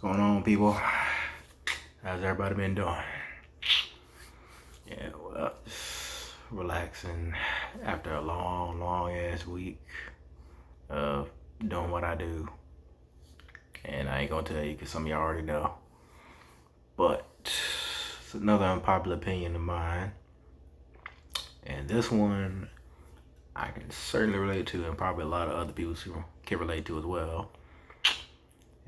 What's going on, people? How's everybody been doing? Yeah, well, just relaxing after a long ass week of doing what I do. And I ain't gonna tell you because some of y'all already know. But it's another unpopular opinion of mine. And this one I can certainly relate to, and probably a lot of other people can relate to as well.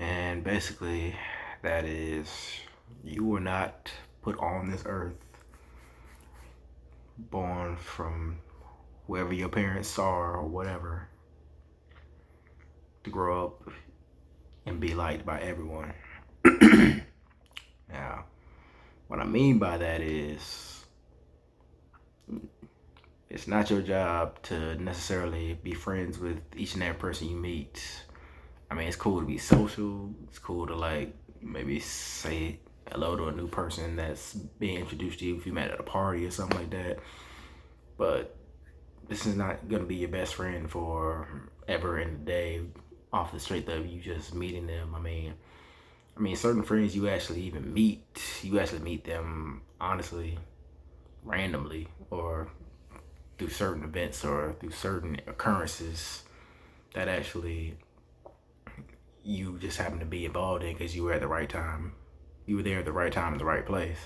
And basically, that is, you were not put on this earth born from whoever your parents are or whatever to grow up and be liked by everyone. Now, what I mean by that is, it's not your job to necessarily be friends with each and every person you meet. I mean, it's cool to be social. It's cool to like maybe say hello to a new person that's being introduced to you if you met at a party or something like that. But this is not gonna be your best friend for ever in the day off the strength of you just meeting them. I mean, certain friends you actually meet them honestly, randomly, or through certain events or through certain occurrences that actually you just happen to be involved in because you were at the right time. You were there at the right time in the right place.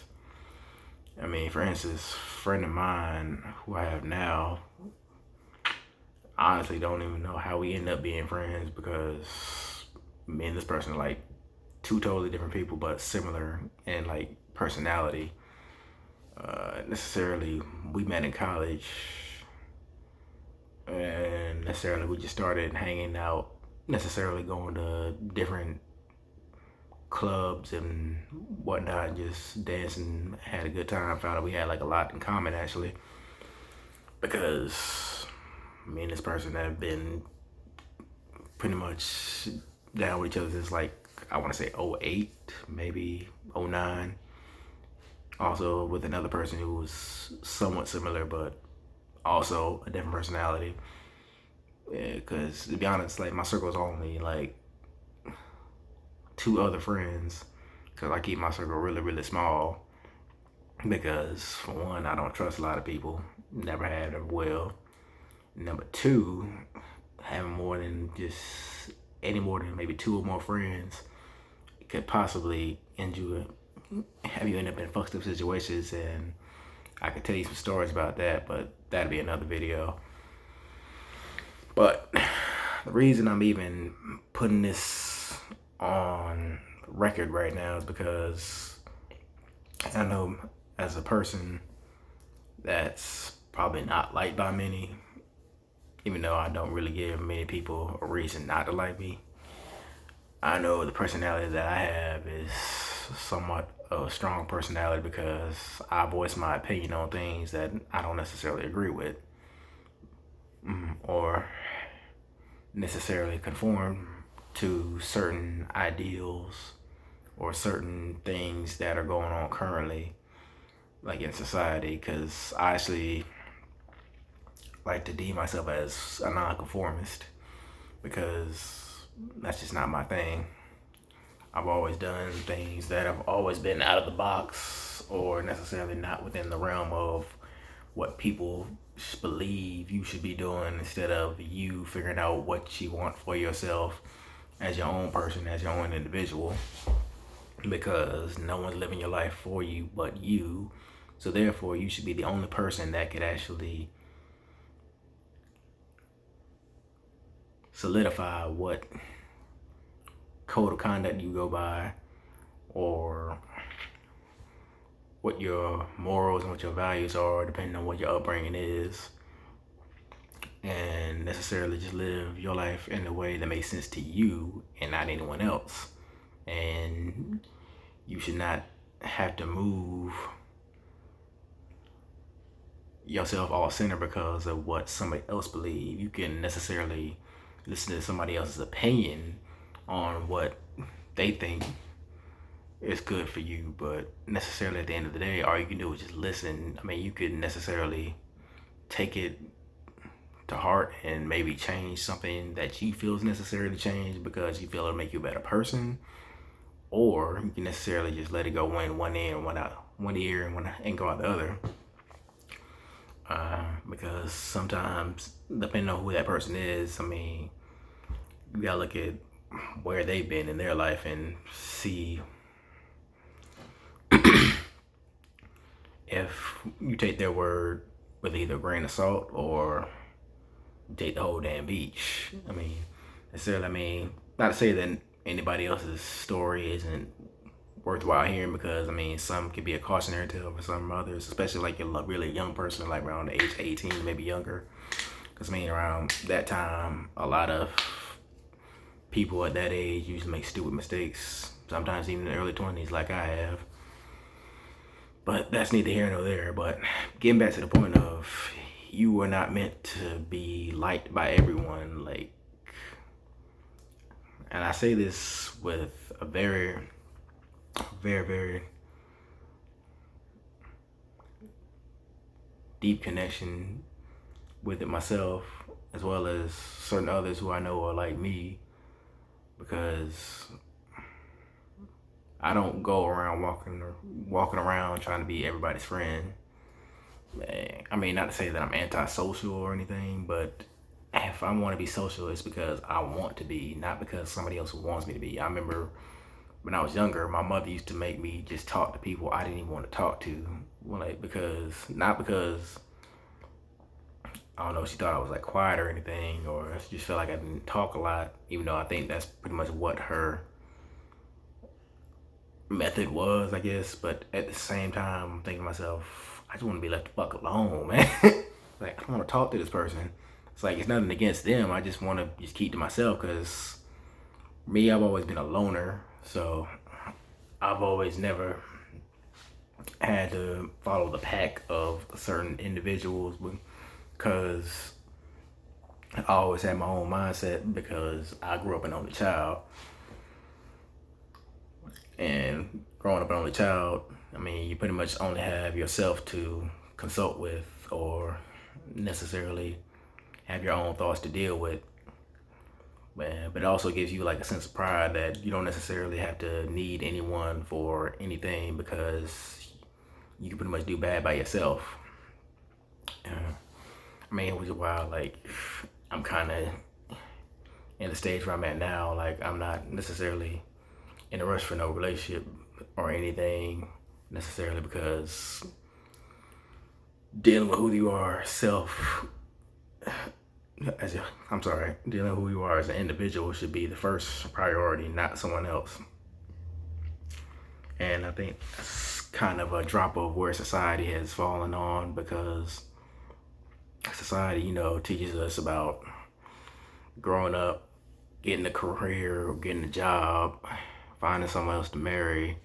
I mean, for instance, a friend of mine who I have now, honestly don't even know how we end up being friends because me and this person are like two totally different people, but similar in like personality. Necessarily, we met in college, and necessarily we just started hanging out, necessarily going to different clubs and whatnot, just dancing, had a good time. Found out we had like a lot in common actually, because me and this person have been pretty much down with each other since like, I want to say 08, maybe 09. Also with another person who was somewhat similar, but also a different personality. Yeah, because to be honest, like my circle is only like 2 other friends, because I keep my circle really small, because for one, I don't trust a lot of people, never have, never will. Number 2, having any more than maybe 2 or more friends could possibly have you end up in fucked up situations, and I could tell you some stories about that, but that'd be another video. But the reason I'm even putting this on record right now is because I know, as a person that's probably not liked by many, even though I don't really give many people a reason not to like me, I know the personality that I have is somewhat of a strong personality because I voice my opinion on things that I don't necessarily agree with, or necessarily conform to certain ideals or certain things that are going on currently, like in society, because I actually like to deem myself as a nonconformist because that's just not my thing. I've always done things that have always been out of the box or necessarily not within the realm of what people believe you should be doing, instead of you figuring out what you want for yourself as your own person, as your own individual, because no one's living your life for you but you. So therefore, you should be the only person that could actually solidify what code of conduct you go by, or what your morals and what your values are, depending on what your upbringing is, and necessarily just live your life in a way that makes sense to you and not anyone else. And you should not have to move yourself all center because of what somebody else believes. You can necessarily listen to somebody else's opinion on what they think is good for you, but necessarily at the end of the day, all you can do is just listen. I mean, you could necessarily take it to heart and maybe change something that you feel is necessary to change because you feel it'll make you a better person, or you can necessarily just let it go in one ear and one out, one ear and go out the other. Because sometimes, depending on who that person is, I mean, you gotta look at where they've been in their life and see if you take their word with either a grain of salt or take the whole damn beach. I mean, necessarily, I mean, not to say that anybody else's story isn't worthwhile hearing, because I mean, some could be a cautionary tale for some others, especially like a really young person, like around the age 18, maybe younger. Because I mean, around that time, a lot of people at that age usually make stupid mistakes, sometimes even in the early 20s, like I have. But that's neither here nor there. But getting back to the point of, you were not meant to be liked by everyone. Like, and I say this with a very, very, very deep connection with it myself, as well as certain others who I know are like me, because I don't go around walking around trying to be everybody's friend. I mean, not to say that I'm antisocial or anything, but if I want to be social, it's because I want to be, not because somebody else wants me to be. I remember when I was younger, my mother used to make me just talk to people I didn't even want to talk to. Like, not because, I don't know, she thought I was like quiet or anything, or she just felt like I didn't talk a lot, even though I think that's pretty much what her method was, I guess. But at the same time, I'm thinking to myself, I just want to be left the fuck alone, man. Like, I don't want to talk to this person. It's like, it's nothing against them. I just want to just keep to myself, because me, I've always been a loner. So I've always never had to follow the pack of certain individuals, because I always had my own mindset, because I grew up an only child. And growing up an only child, I mean, you pretty much only have yourself to consult with, or necessarily have your own thoughts to deal with. But it also gives you like a sense of pride that you don't necessarily have to need anyone for anything, because you can pretty much do bad by yourself. I mean, which is why, like, I'm kind of in the stage where I'm at now. Like, I'm not necessarily in a rush for no relationship or anything necessarily, because dealing with who you are dealing with who you are as an individual should be the first priority, not someone else. And I think that's kind of a drop of where society has fallen on, because society, you know, teaches us about growing up, getting a career, getting a job, finding someone else to marry,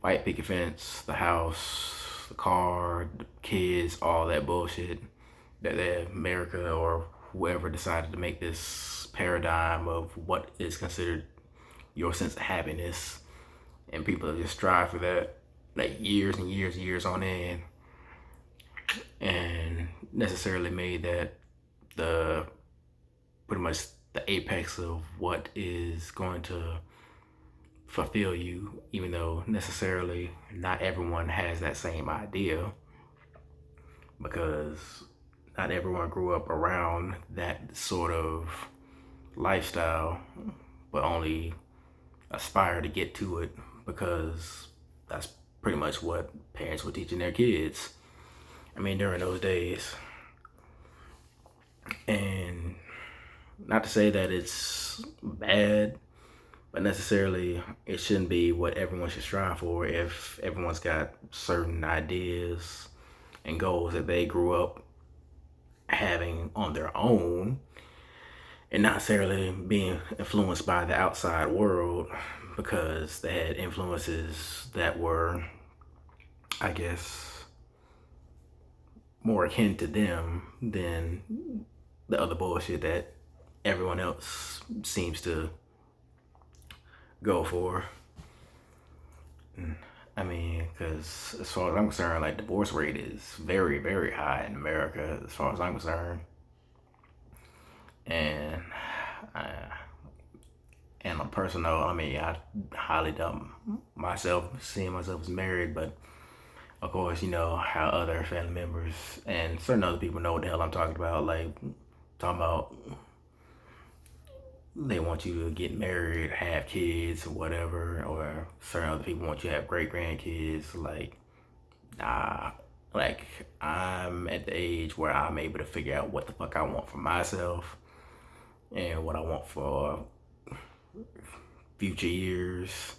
white picket fence, the house, the car, the kids, all that bullshit that America or whoever decided to make this paradigm of what is considered your sense of happiness. And people have just strive for that like years and years and years on end, and necessarily made that the pretty much the apex of what is going to fulfill you, even though necessarily not everyone has that same idea, because not everyone grew up around that sort of lifestyle, but only aspire to get to it, because that's pretty much what parents were teaching their kids. I mean, during those days. And not to say that it's bad, but necessarily it shouldn't be what everyone should strive for if everyone's got certain ideas and goals that they grew up having on their own, and not necessarily being influenced by the outside world, because they had influences that were, I guess, more akin to them than the other bullshit that everyone else seems to go for. I mean, because as far as I'm concerned, like, divorce rate is very, very high in America, as far as I'm concerned. And personal, I mean, I highly doubt seeing myself as married, but of course, you know how other family members and certain other people know what the hell I'm talking about. Like, talking about they want you to get married, have kids, or whatever, or certain other people want you to have great grandkids. Like, nah, like I'm at the age where I'm able to figure out what the fuck I want for myself and what I want for future years.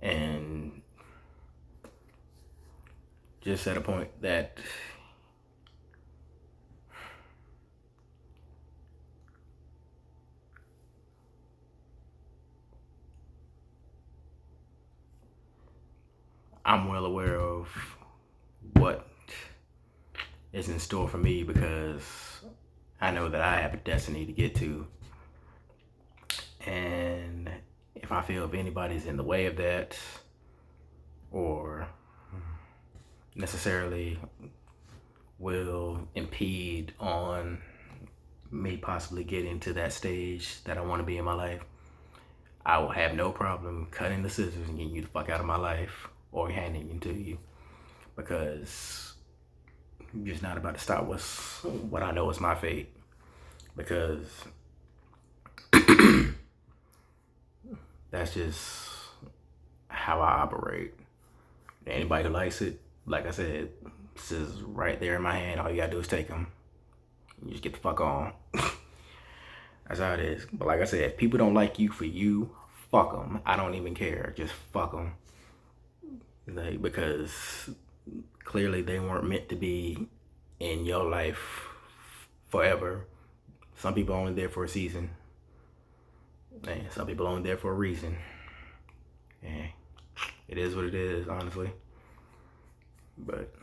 And just at a point that I'm well aware of what is in store for me, because I know that I have a destiny to get to. And if I feel if anybody's in the way of that, or necessarily will impede on me possibly getting to that stage that I want to be in my life, I will have no problem cutting the scissors and getting you the fuck out of my life, or handing it to you, because I'm just not about to stop what I know is my fate. Because that's just how I operate. Anybody who likes it, like I said, scissors right there in my hand. All you gotta do is take them. You just get the fuck on. That's how it is. But like I said, if people don't like you for you, fuck them. I don't even care. Just fuck them. Like, because clearly they weren't meant to be in your life forever. Some people are only there for a season. And some people are only there for a reason. And it is what it is, honestly. But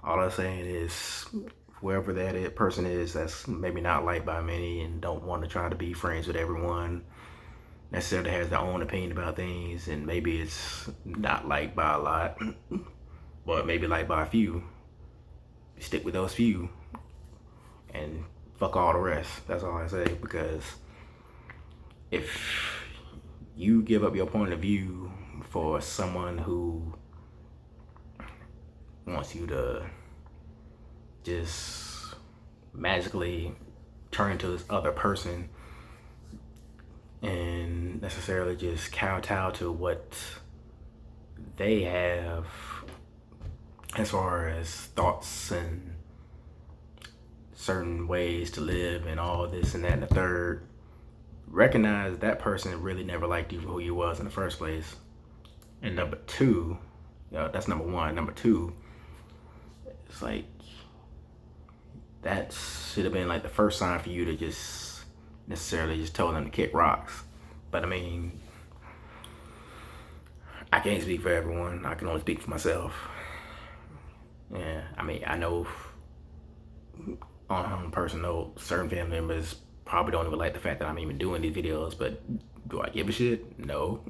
all I'm saying is, whoever that person is that's maybe not liked by many and don't want to try to be friends with everyone, necessarily has their own opinion about things, and maybe it's not liked by a lot, but maybe liked by a few. Stick with those few and fuck all the rest. That's all I say. Because if you give up your point of view for someone who wants you to just magically turn into this other person and necessarily just kowtow to what they have as far as thoughts and certain ways to live and all this and that and the third, recognize that person really never liked you for who you was in the first place. And number two, that's number one. Number two, it's like, that should have been like the first sign for you to just necessarily just tell them to kick rocks. But I mean, I can't speak for everyone. I can only speak for myself. Yeah, I mean, I know on a personal note, certain family members probably don't even like the fact that I'm even doing these videos, but do I give a shit? No.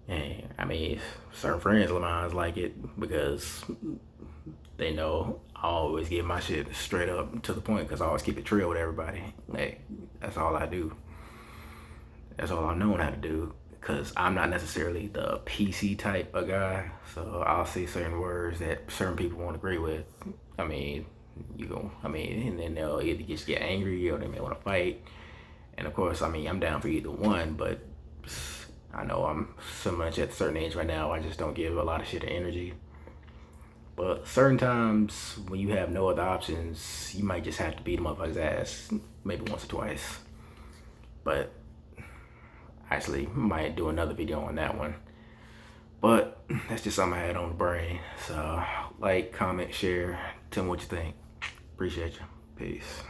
And I mean, certain friends of mine like it because they know I always give my shit straight up to the point, because I always keep it real with everybody. Like, that's all I do. That's all I'm known how to do, because I'm not necessarily the PC type of guy. So I'll say certain words that certain people won't agree with. I mean, and then they'll either just get angry or they may want to fight. And of course, I mean, I'm down for either one, but I know I'm so much at a certain age right now, I just don't give a lot of shit of energy. But certain times when you have no other options, you might just have to beat a motherfucker's ass maybe once or twice. But actually, might do another video on that one. But that's just something I had on the brain. So like, comment, share, tell me what you think. Appreciate you. Peace.